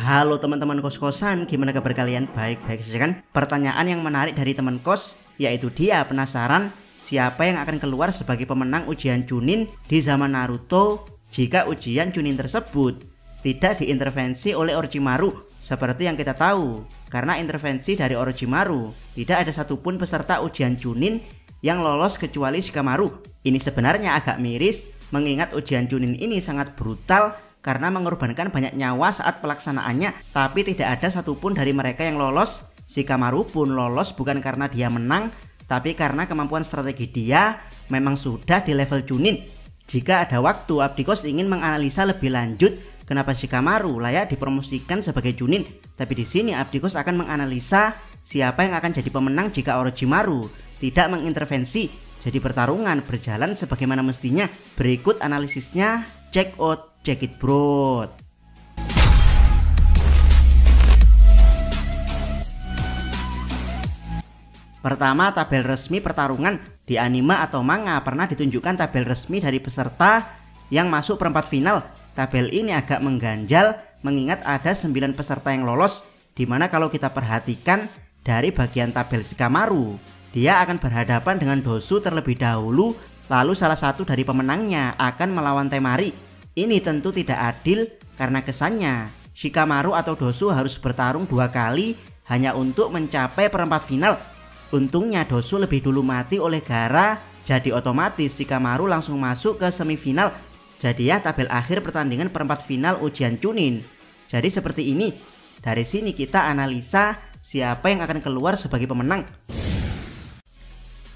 Halo teman-teman kos-kosan, gimana kabar kalian? Baik-baik saja kan? Pertanyaan yang menarik dari teman kos, yaitu dia penasaran siapa yang akan keluar sebagai pemenang ujian Chunin di zaman Naruto jika ujian Chunin tersebut tidak diintervensi oleh Orochimaru seperti yang kita tahu. Karena intervensi dari Orochimaru, tidak ada satupun peserta ujian Chunin yang lolos kecuali Shikamaru. Ini sebenarnya agak miris mengingat ujian Chunin ini sangat brutal karena mengorbankan banyak nyawa saat pelaksanaannya, tapi tidak ada satupun dari mereka yang lolos. Shikamaru pun lolos bukan karena dia menang, tapi karena kemampuan strategi dia memang sudah di level Chunin. Jika ada waktu, Abdikos ingin menganalisa lebih lanjut kenapa Shikamaru layak dipromosikan sebagai Chunin. Tapi di sini Abdikos akan menganalisa siapa yang akan jadi pemenang jika Orochimaru tidak mengintervensi. Jadi pertarungan berjalan sebagaimana mestinya. Berikut analisisnya, check out. Check it bro. Pertama, tabel resmi pertarungan. Di anime atau manga pernah ditunjukkan tabel resmi dari peserta yang masuk perempat final. Tabel ini agak mengganjal mengingat ada 9 peserta yang lolos, dimana kalau kita perhatikan dari bagian tabel Shikamaru, dia akan berhadapan dengan Dosu terlebih dahulu, lalu salah satu dari pemenangnya akan melawan Temari. Ini tentu tidak adil karena kesannya Shikamaru atau Dosu harus bertarung 2 kali hanya untuk mencapai perempat final. Untungnya Dosu lebih dulu mati oleh Gaara, jadi otomatis Shikamaru langsung masuk ke semifinal. Jadi ya tabel akhir pertandingan perempat final ujian Chunin. Jadi seperti ini. Dari sini kita analisa siapa yang akan keluar sebagai pemenang.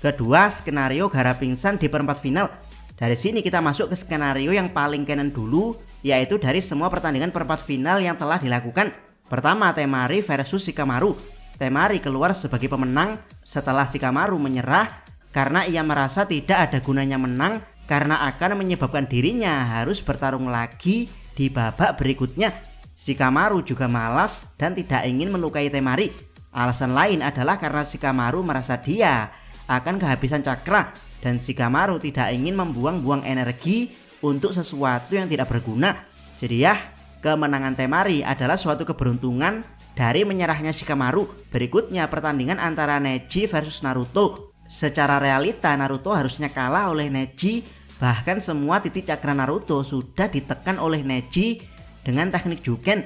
Kedua, skenario Gaara pingsan di perempat final. Dari sini kita masuk ke skenario yang paling canon dulu, yaitu dari semua pertandingan perempat final yang telah dilakukan. Pertama, Temari versus Shikamaru. Temari keluar sebagai pemenang setelah Shikamaru menyerah karena ia merasa tidak ada gunanya menang karena akan menyebabkan dirinya harus bertarung lagi di babak berikutnya. Shikamaru juga malas dan tidak ingin melukai Temari. Alasan lain adalah karena Shikamaru merasa dia akan kehabisan cakra dan Shikamaru tidak ingin membuang-buang energi untuk sesuatu yang tidak berguna. Jadi ya, kemenangan Temari adalah suatu keberuntungan dari menyerahnya Shikamaru. Berikutnya pertandingan antara Neji versus Naruto. Secara realita Naruto harusnya kalah oleh Neji, bahkan semua titik cakra Naruto sudah ditekan oleh Neji dengan teknik Juken.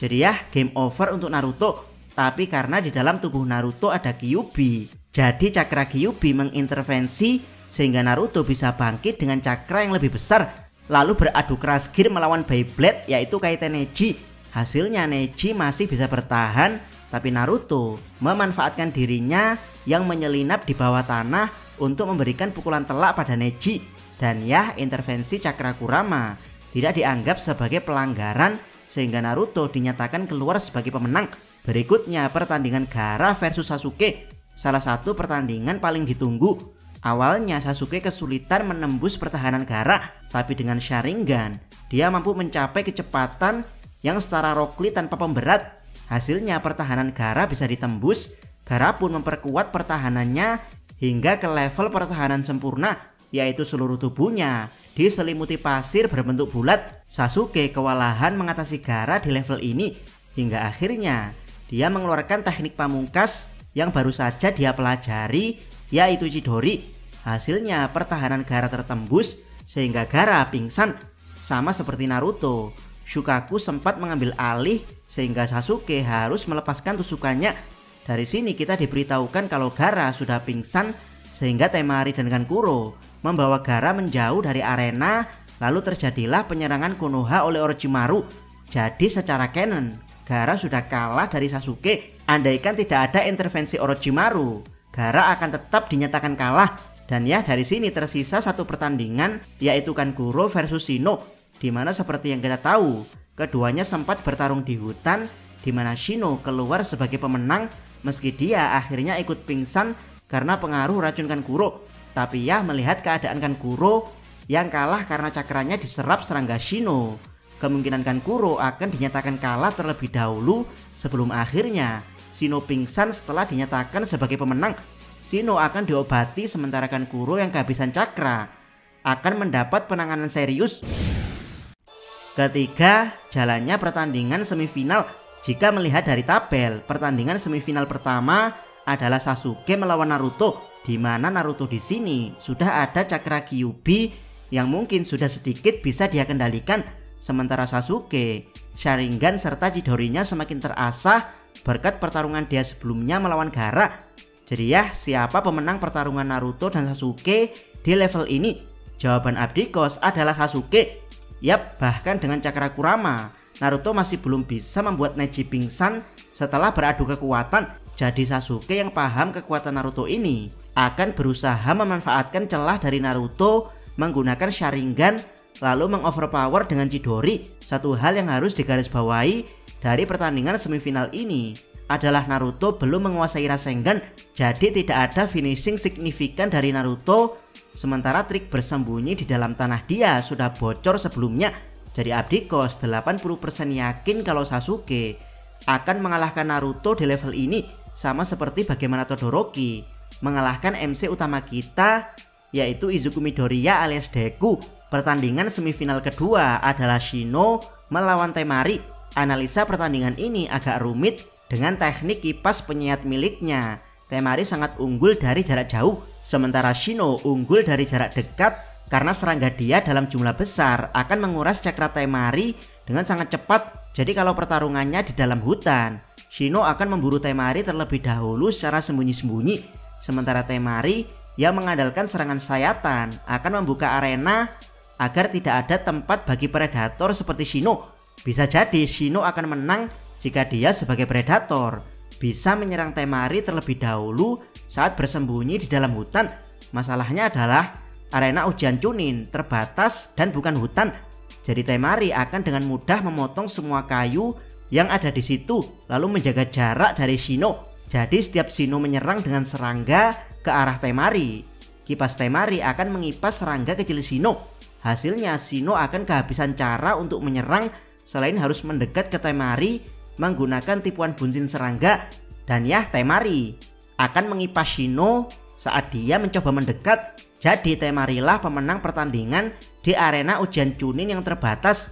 Jadi ya, game over untuk Naruto. Tapi karena di dalam tubuh Naruto ada Kyuubi, jadi cakra Kyuubi mengintervensi sehingga Naruto bisa bangkit dengan cakra yang lebih besar, lalu beradu keras gear melawan Beyblade yaitu Kaiten Neji. Hasilnya Neji masih bisa bertahan, tapi Naruto memanfaatkan dirinya yang menyelinap di bawah tanah untuk memberikan pukulan telak pada Neji. Dan ya, intervensi cakra Kurama tidak dianggap sebagai pelanggaran sehingga Naruto dinyatakan keluar sebagai pemenang. Berikutnya pertandingan Gaara versus Sasuke. Salah satu pertandingan paling ditunggu. Awalnya Sasuke kesulitan menembus pertahanan Gaara, tapi dengan Sharingan dia mampu mencapai kecepatan yang setara Rock Lee tanpa pemberat. Hasilnya pertahanan Gaara bisa ditembus. Gaara pun memperkuat pertahanannya hingga ke level pertahanan sempurna, yaitu seluruh tubuhnya diselimuti pasir berbentuk bulat. Sasuke kewalahan mengatasi Gaara di level ini hingga akhirnya dia mengeluarkan teknik pamungkas yang baru saja dia pelajari, yaitu Chidori. Hasilnya pertahanan Gaara tertembus sehingga Gaara pingsan. Sama seperti Naruto, Shukaku sempat mengambil alih sehingga Sasuke harus melepaskan tusukannya. Dari sini kita diberitahukan kalau Gaara sudah pingsan sehingga Temari dan Kankuro membawa Gaara menjauh dari arena. Lalu terjadilah penyerangan Konoha oleh Orochimaru. Jadi secara canon Gaara sudah kalah dari Sasuke. Andaikan tidak ada intervensi Orochimaru, Gaara akan tetap dinyatakan kalah. Dan ya, dari sini tersisa satu pertandingan, yaitu Kankuro versus Shino, dimana seperti yang kita tahu keduanya sempat bertarung di hutan, dimana Shino keluar sebagai pemenang meski dia akhirnya ikut pingsan karena pengaruh racun Kankuro. Tapi ya, melihat keadaan Kankuro yang kalah karena cakranya diserap serangga Shino, kemungkinan Kankuro akan dinyatakan kalah terlebih dahulu sebelum akhirnya Shino pingsan setelah dinyatakan sebagai pemenang. Shino akan diobati sementara Kankuro yang kehabisan cakra akan mendapat penanganan serius. Ketiga, jalannya pertandingan semifinal. Jika melihat dari tabel, pertandingan semifinal pertama adalah Sasuke melawan Naruto, di mana Naruto di sini sudah ada cakra Kyuubi yang mungkin sudah sedikit bisa dia kendalikan, sementara Sasuke, Sharingan serta Chidorinya semakin terasah berkat pertarungan dia sebelumnya melawan Gaara. Jadi ya, siapa pemenang pertarungan Naruto dan Sasuke di level ini? Jawaban Abdikos adalah Sasuke. Yap, bahkan dengan cakra Kurama, Naruto masih belum bisa membuat Neji pingsan setelah beradu kekuatan. Jadi Sasuke yang paham kekuatan Naruto ini akan berusaha memanfaatkan celah dari Naruto menggunakan Sharingan lalu mengoverpower dengan Chidori. Satu hal yang harus digarisbawahi dari pertandingan semifinal ini adalah Naruto belum menguasai Rasengan, jadi tidak ada finishing signifikan dari Naruto. Sementara trik bersembunyi di dalam tanah dia sudah bocor sebelumnya. Jadi Abdikos 80% yakin kalau Sasuke akan mengalahkan Naruto di level ini, sama seperti bagaimana Todoroki mengalahkan MC utama kita yaitu Izuku Midoriya alias Deku. Pertandingan semifinal kedua adalah Shino melawan Temari. Analisa pertandingan ini agak rumit dengan teknik kipas penyayat miliknya. Temari sangat unggul dari jarak jauh, sementara Shino unggul dari jarak dekat karena serangga dia dalam jumlah besar akan menguras cakra Temari dengan sangat cepat. Jadi kalau pertarungannya di dalam hutan, Shino akan memburu Temari terlebih dahulu secara sembunyi-sembunyi, sementara Temari yang mengandalkan serangan sayatan akan membuka arena agar tidak ada tempat bagi predator seperti Shino. Bisa jadi Shino akan menang jika dia sebagai predator bisa menyerang Temari terlebih dahulu saat bersembunyi di dalam hutan. Masalahnya adalah arena ujian Chunin terbatas dan bukan hutan. Jadi Temari akan dengan mudah memotong semua kayu yang ada di situ lalu menjaga jarak dari Shino. Jadi setiap Shino menyerang dengan serangga ke arah Temari, kipas Temari akan mengipas serangga kecil Shino. Hasilnya Shino akan kehabisan cara untuk menyerang selain harus mendekat ke Temari menggunakan tipuan bunsin serangga. Dan ya, Temari akan mengipas Shino saat dia mencoba mendekat. Jadi Temarilah pemenang pertandingan di arena ujian Chunin yang terbatas.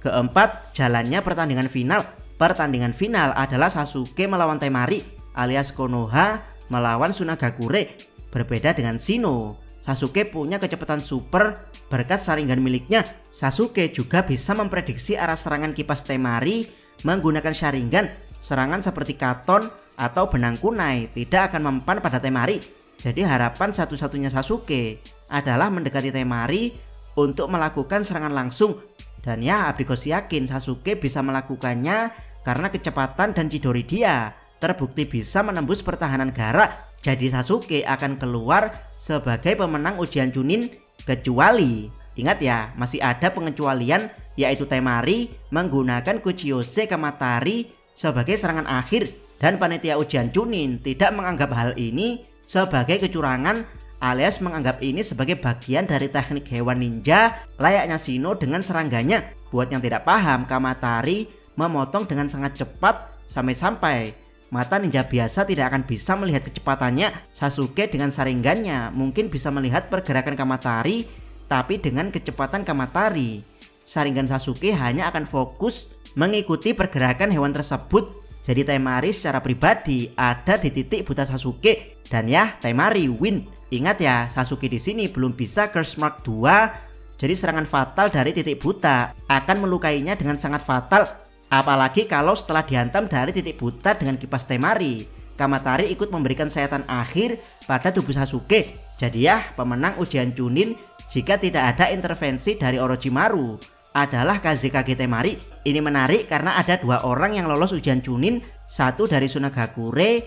Keempat, jalannya pertandingan final. Pertandingan final adalah Sasuke melawan Temari alias Konoha melawan Tsunagakure. Berbeda dengan Shino, Sasuke punya kecepatan super berkat Sharingan miliknya. Sasuke juga bisa memprediksi arah serangan kipas Temari menggunakan Sharingan. Serangan seperti Katon atau benang kunai tidak akan mempan pada Temari. Jadi harapan satu-satunya Sasuke adalah mendekati Temari untuk melakukan serangan langsung. Dan ya, Abdikos yakin Sasuke bisa melakukannya karena kecepatan dan Chidori dia terbukti bisa menembus pertahanan Gaara. Jadi Sasuke akan keluar sebagai pemenang ujian Chunin, kecuali, ingat ya, masih ada pengecualian, yaitu Temari menggunakan Kuchiyose Kamatari sebagai serangan akhir. Dan panitia ujian Chunin tidak menganggap hal ini sebagai kecurangan alias menganggap ini sebagai bagian dari teknik hewan ninja layaknya Shino dengan serangganya. Buat yang tidak paham, Kamatari memotong dengan sangat cepat sampai-sampai mata ninja biasa tidak akan bisa melihat kecepatannya. Sasuke dengan Sharingannya mungkin bisa melihat pergerakan Kamatari, tapi dengan kecepatan Kamatari, Sharingan Sasuke hanya akan fokus mengikuti pergerakan hewan tersebut. Jadi Temari secara pribadi ada di titik buta Sasuke. Dan ya, Temari win. Ingat ya, Sasuke di sini belum bisa Curse Mark 2. Jadi serangan fatal dari titik buta akan melukainya dengan sangat fatal. Apalagi kalau setelah dihantam dari titik buta dengan kipas Temari, Kamatari ikut memberikan sayatan akhir pada tubuh Sasuke. Jadi ya, pemenang ujian Chunin jika tidak ada intervensi dari Orochimaru adalah Kazekage Temari. Ini menarik karena ada dua orang yang lolos ujian Chunin, satu dari Tsunagakure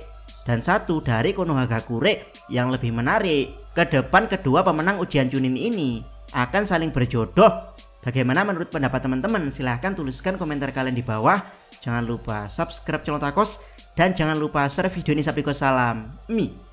dan satu dari Konohagakure. Yang lebih menarik, ke depan kedua pemenang ujian Chunin ini akan saling berjodoh. Bagaimana menurut pendapat teman-teman? Silahkan tuliskan komentar kalian di bawah. Jangan lupa subscribe channel Takos dan jangan lupa share video ini. Salam Mi.